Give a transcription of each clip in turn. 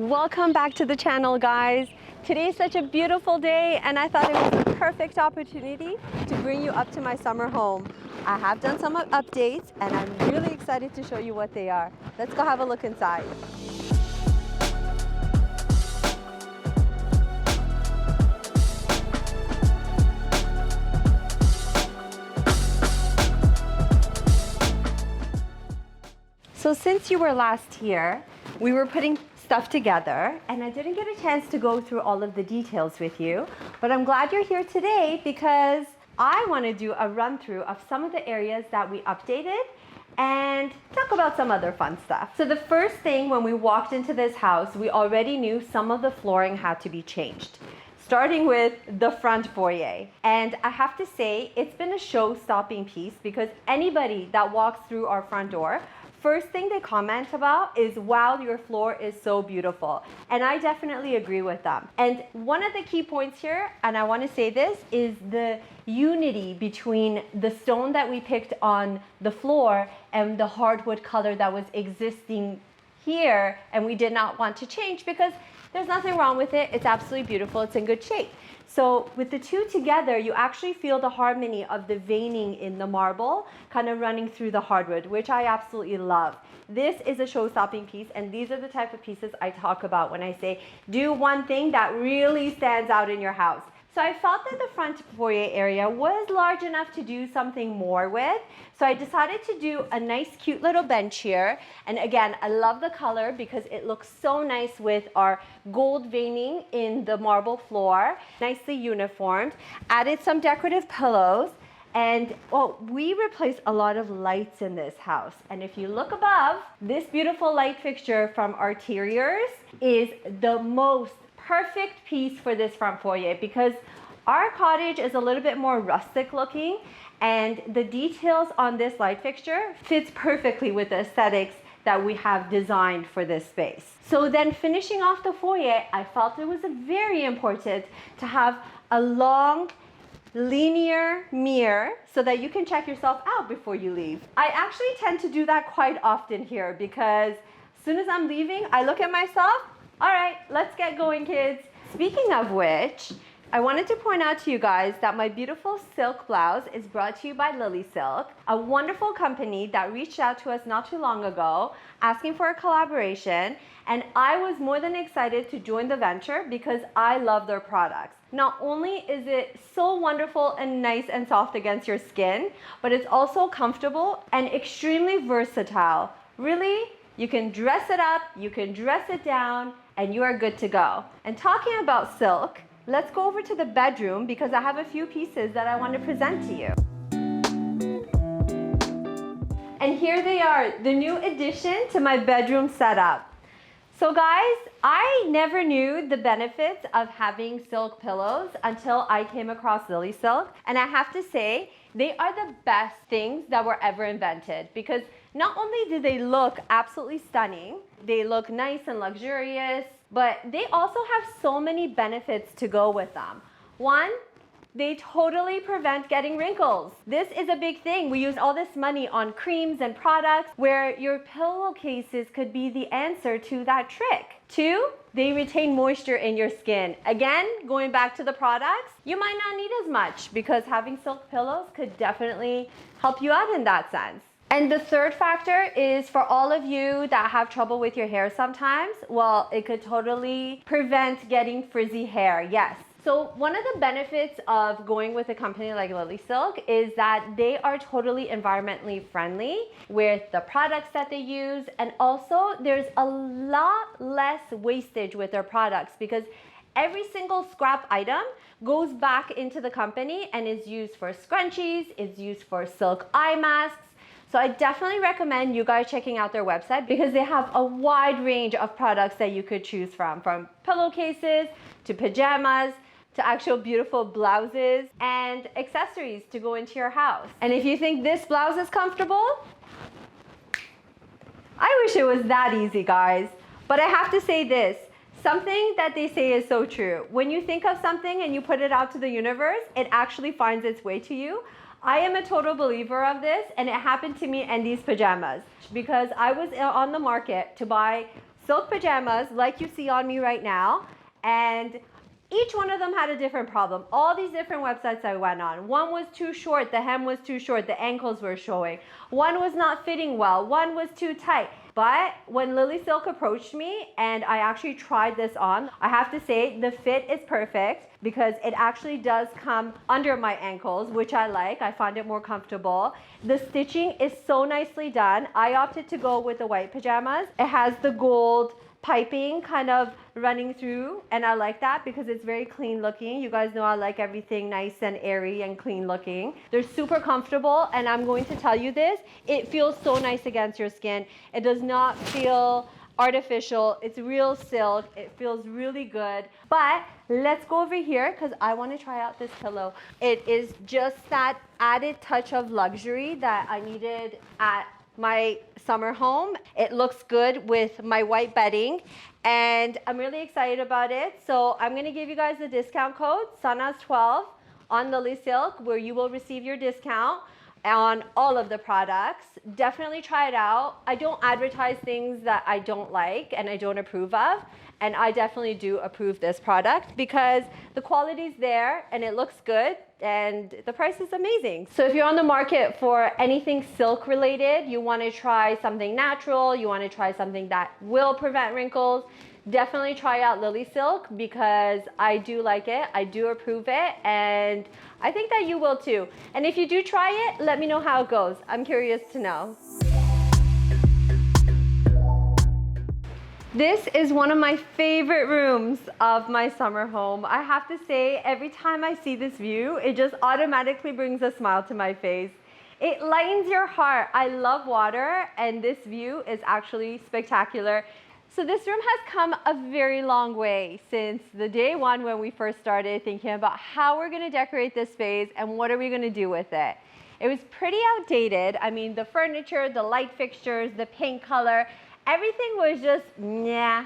Welcome back to the channel, guys. Today is such a beautiful day and I thought it was a perfect opportunity to bring you up to my summer home. I have done some updates and I'm really excited to show you what they are. Let's go have a look inside. So since you were last here, we were putting stuff together and I didn't get a chance to go through all of the details with you, but I'm glad you're here today because I want to do a run through of some of the areas that we updated and talk about some other fun stuff. So the first thing when we walked into this house, we already knew some of the flooring had to be changed, starting with the front foyer. And I have to say, it's been a show-stopping piece because anybody that walks through our front door, first thing they comment about is, wow, your floor is so beautiful. And I definitely agree with them. And one of the key points here, and I want to say this, is the unity between the stone that we picked on the floor and the hardwood color that was existing here, and we did not want to change because there's nothing wrong with it. It's absolutely beautiful. It's in good shape. So with the two together, you actually feel the harmony of the veining in the marble kind of running through the hardwood, which I absolutely love. This is a show-stopping piece, and these are the type of pieces I talk about when I say do one thing that really stands out in your house. So I felt that the front foyer area was large enough to do something more with. So I decided to do a nice cute little bench here. And again, I love the color because it looks so nice with our gold veining in the marble floor, nicely uniformed. Added some decorative pillows. And we replaced a lot of lights in this house. And if you look above, this beautiful light fixture from Arteriors is the most perfect piece for this front foyer because our cottage is a little bit more rustic looking and the details on this light fixture fits perfectly with the aesthetics that we have designed for this space. So then finishing off the foyer, I felt it was very important to have a long linear mirror so that you can check yourself out before you leave. I actually tend to do that quite often here because as soon as I'm leaving, I look at myself. All right, let's get going, kids. Speaking of which, I wanted to point out to you guys that my beautiful silk blouse is brought to you by Lily Silk, a wonderful company that reached out to us not too long ago, asking for a collaboration, and I was more than excited to join the venture because I love their products. Not only is it so wonderful and nice and soft against your skin, but it's also comfortable and extremely versatile. Really, you can dress it up, you can dress it down, and you are good to go. And talking about silk, let's go over to the bedroom because I have a few pieces that I want to present to you. And here they are, the new addition to my bedroom setup. So guys, I never knew the benefits of having silk pillows until I came across Lily Silk. And I have to say, they are the best things that were ever invented because not only do they look absolutely stunning, they look nice and luxurious, but they also have so many benefits to go with them. One, they totally prevent getting wrinkles. This is a big thing. We use all this money on creams and products where your pillowcases could be the answer to that trick. Two, they retain moisture in your skin. Again, going back to the products, you might not need as much because having silk pillows could definitely help you out in that sense. And the third factor is for all of you that have trouble with your hair sometimes, well, it could totally prevent getting frizzy hair, yes. So one of the benefits of going with a company like Lily Silk is that they are totally environmentally friendly with the products that they use. And also there's a lot less wastage with their products because every single scrap item goes back into the company and is used for scrunchies, is used for silk eye masks. So I definitely recommend you guys checking out their website because they have a wide range of products that you could choose from pillowcases to pajamas to actual beautiful blouses and accessories to go into your house. And if you think this blouse is comfortable, I wish it was that easy, guys. But I have to say this, something that they say is so true. When you think of something and you put it out to the universe, it actually finds its way to you. I am a total believer of this, and it happened to me in these pajamas because I was on the market to buy silk pajamas like you see on me right now, and each one of them had a different problem. All these different websites I went on. One was too short, the hem was too short, the ankles were showing. One was not fitting well, one was too tight. But when Lily Silk approached me and I actually tried this on, I have to say the fit is perfect because it actually does come under my ankles, which I like. I find it more comfortable. The stitching is so nicely done. I opted to go with the white pajamas. It has the gold piping kind of running through, and I like that because it's very clean looking. You guys know I like everything nice and airy and clean looking. They're super comfortable, and I'm going to tell you this, it feels so nice against your skin. It does not feel artificial. It's real silk. It feels really good. But let's go over here because I want to try out this pillow. It is just that added touch of luxury that I needed at my summer home. It looks good with my white bedding, and I'm really excited about it. So I'm going to give you guys the discount code Sanaz12 on Lily Silk, where you will receive your discount on all of the products. Definitely try it out. I don't advertise things that I don't like and I don't approve of, and I definitely do approve this product because the quality's there and it looks good and the price is amazing. So if you're on the market for anything silk related, you want to try something natural, you want to try something that will prevent wrinkles, definitely try out Lily Silk because I do like it, I do approve it, and I think that you will too. And if you do try it, let me know how it goes. I'm curious to know. This is one of my favorite rooms of my summer home. I have to say, every time I see this view, it just automatically brings a smile to my face. It lightens your heart. I love water, and this view is actually spectacular. So this room has come a very long way since the day one when we first started thinking about how we're going to decorate this space and what are we going to do with it. It was pretty outdated. I mean, the furniture, the light fixtures, the paint color, everything was just, nah,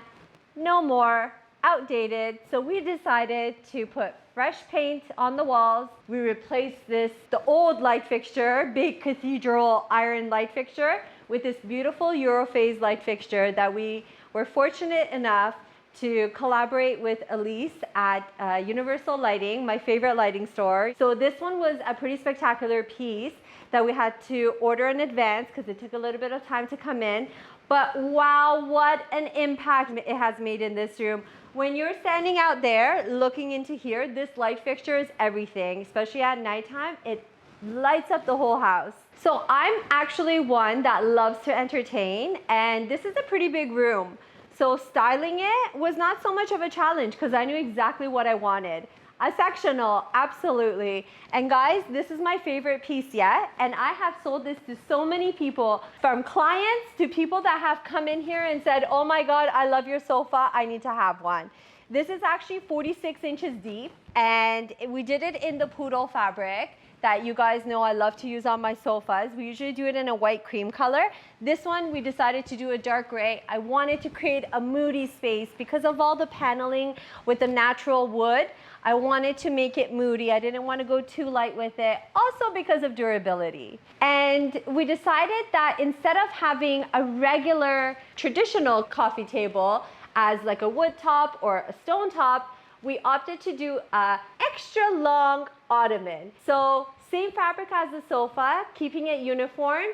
no more, outdated. So we decided to put fresh paint on the walls. We replaced the old light fixture, big cathedral iron light fixture, with this beautiful Europhase light fixture that we were fortunate enough to collaborate with Elise at Universal Lighting, my favorite lighting store. So this one was a pretty spectacular piece that we had to order in advance because it took a little bit of time to come in. But wow, what an impact it has made in this room. When you're standing out there looking into here, this light fixture is everything, especially at nighttime. It lights up the whole house. So I'm actually one that loves to entertain, and this is a pretty big room. So styling it was not so much of a challenge because I knew exactly what I wanted. A sectional, absolutely. And guys, this is my favorite piece yet, and I have sold this to so many people, from clients to people that have come in here and said, oh my God, I love your sofa, I need to have one. This is actually 46 inches deep, and we did it in the poodle fabric that you guys know I love to use on my sofas. We usually do it in a white cream color. This one, we decided to do a dark gray. I wanted to create a moody space because of all the paneling with the natural wood. I wanted to make it moody. I didn't want to go too light with it, also because of durability. And we decided that instead of having a regular traditional coffee table as like a wood top or a stone top, we opted to do a extra long ottoman. So same fabric as the sofa, keeping it uniform.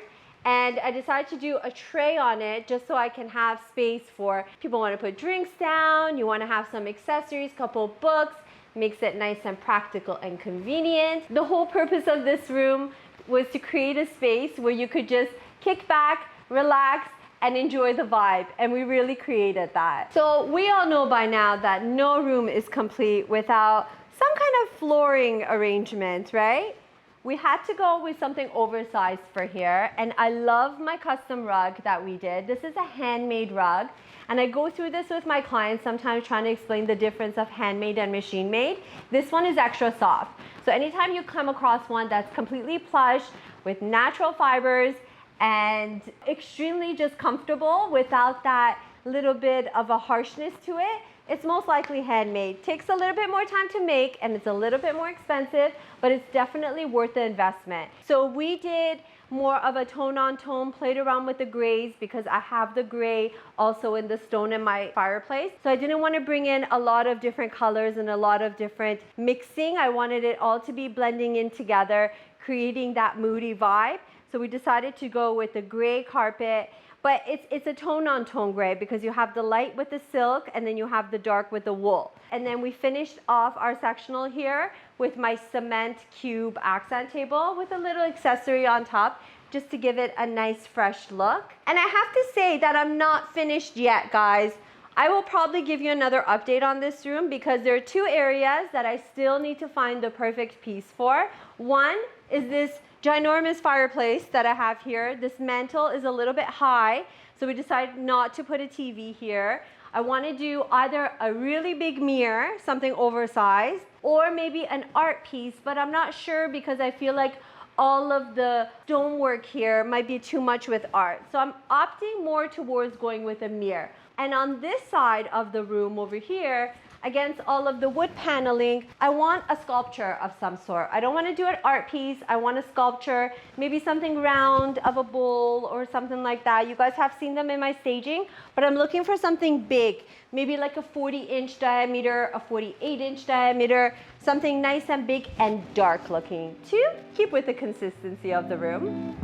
And I decided to do a tray on it just so I can have space for people who want to put drinks down, you want to have some accessories, couple books, makes it nice and practical and convenient. The whole purpose of this room was to create a space where you could just kick back, relax, and enjoy the vibe, and we really created that. So we all know by now that no room is complete without some kind of flooring arrangement, right? We had to go with something oversized for here, and I love my custom rug that we did. This is a handmade rug, and I go through this with my clients sometimes trying to explain the difference of handmade and machine made. This one is extra soft. So anytime you come across one that's completely plush with natural fibers and extremely just comfortable without that little bit of a harshness to it, it's most likely handmade. Takes a little bit more time to make and it's a little bit more expensive, but it's definitely worth the investment. So we did more of a tone on tone, played around with the grays because I have the gray also in the stone in my fireplace. So I didn't want to bring in a lot of different colors and a lot of different mixing. I wanted it all to be blending in together, creating that moody vibe. So we decided to go with the gray carpet, but it's a tone on tone gray because you have the light with the silk and then you have the dark with the wool. And then we finished off our sectional here with my cement cube accent table with a little accessory on top just to give it a nice fresh look. And I have to say that I'm not finished yet, guys. I will probably give you another update on this room because there are two areas that I still need to find the perfect piece for. One is this ginormous fireplace that I have here. This mantle is a little bit high, so we decided not to put a TV here. I want to do either a really big mirror, something oversized, or maybe an art piece, but I'm not sure because I feel like all of the stonework here might be too much with art. So I'm opting more towards going with a mirror. And on this side of the room over here, against all of the wood paneling, I want a sculpture of some sort. I don't want to do an art piece. I want a sculpture, maybe something round of a bowl or something like that. You guys have seen them in my staging, but I'm looking for something big, maybe like a 40-inch diameter, a 48-inch diameter, something nice and big and dark looking to keep with the consistency of the room.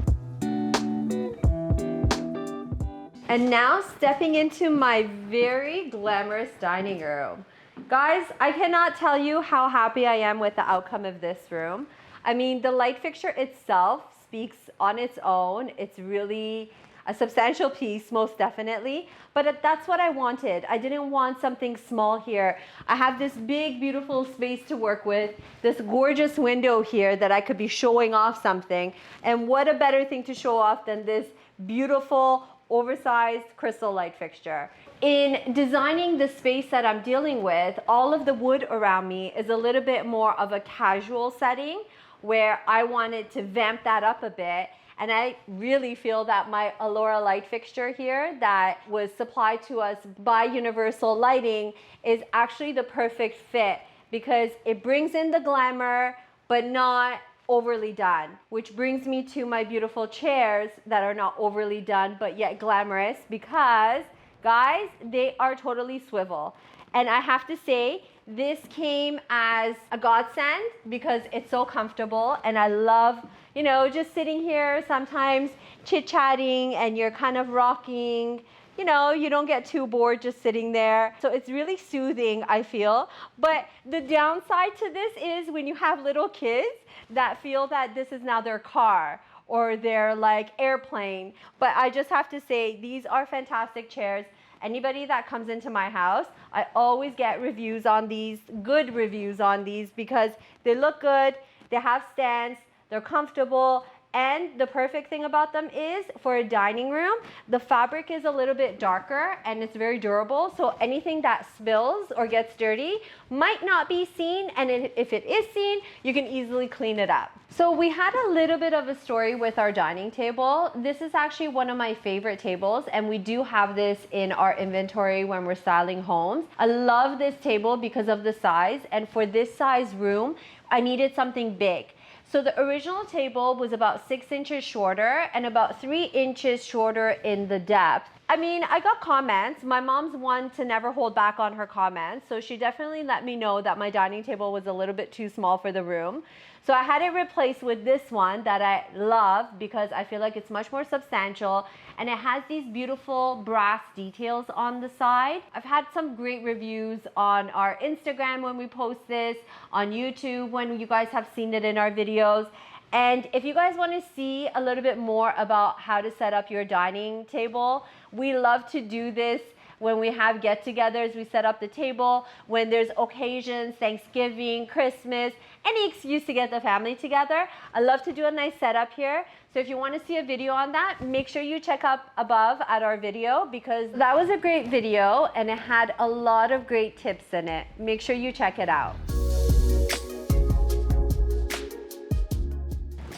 And now stepping into my very glamorous dining room. Guys, I cannot tell you how happy I am with the outcome of this room. I mean, the light fixture itself speaks on its own. It's really a substantial piece, most definitely. But that's what I wanted. I didn't want something small here. I have this big, beautiful space to work with, this gorgeous window here that I could be showing off something. And what a better thing to show off than this beautiful, oversized crystal light fixture. In designing the space that I'm dealing with, all of the wood around me is a little bit more of a casual setting where I wanted to vamp that up a bit. And I really feel that my Allura light fixture here that was supplied to us by Universal Lighting is actually the perfect fit because it brings in the glamour, but not overly done, which brings me to my beautiful chairs that are not overly done but yet glamorous because, guys, they are totally swivel. And I have to say, this came as a godsend because it's so comfortable and I love, you know, just sitting here sometimes chit-chatting and you're kind of rocking. You know, you don't get too bored just sitting there. So it's really soothing, I feel. But the downside to this is when you have little kids that feel that this is now their car or their like airplane. But I just have to say, these are fantastic chairs. Anybody that comes into my house, I always get reviews on these, good reviews on these because they look good, they have stands, they're comfortable. And the perfect thing about them is for a dining room, the fabric is a little bit darker and it's very durable. So anything that spills or gets dirty might not be seen. And if it is seen, you can easily clean it up. So we had a little bit of a story with our dining table. This is actually one of my favorite tables. And we do have this in our inventory when we're styling homes. I love this table because of the size. And for this size room, I needed something big. So the original table was about 6 inches shorter and about 3 inches shorter in the depth. I mean, I got comments. My mom's one to never hold back on her comments. So she definitely let me know that my dining table was a little bit too small for the room. So I had it replaced with this one that I love because I feel like it's much more substantial and it has these beautiful brass details on the side. I've had some great reviews on our Instagram when we post this, on YouTube when you guys have seen it in our videos. And if you guys want to see a little bit more about how to set up your dining table, we love to do this when we have get-togethers. We set up the table when there's occasions, Thanksgiving, Christmas, any excuse to get the family together. I love to do a nice setup here. So if you want to see a video on that, make sure you check up above at our video because that was a great video and it had a lot of great tips in it. Make sure you check it out.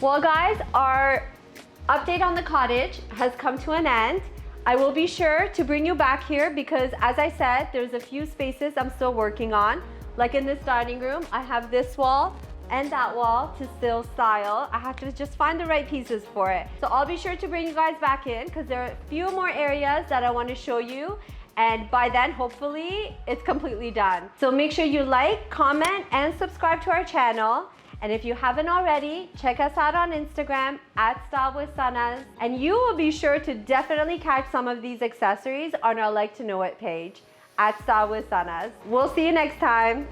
Well, guys, our update on the cottage has come to an end. I will be sure to bring you back here because, as I said, there's a few spaces I'm still working on. Like in this dining room, I have this wall and that wall to still style. I have to just find the right pieces for it. So I'll be sure to bring you guys back in because there are a few more areas that I want to show you. And by then, hopefully, it's completely done. So make sure you like, comment, and subscribe to our channel. And if you haven't already, check us out on Instagram @StyleWithSanaz. And you will be sure to definitely catch some of these accessories on our Like to Know It page @StyleWithSanaz. We'll see you next time.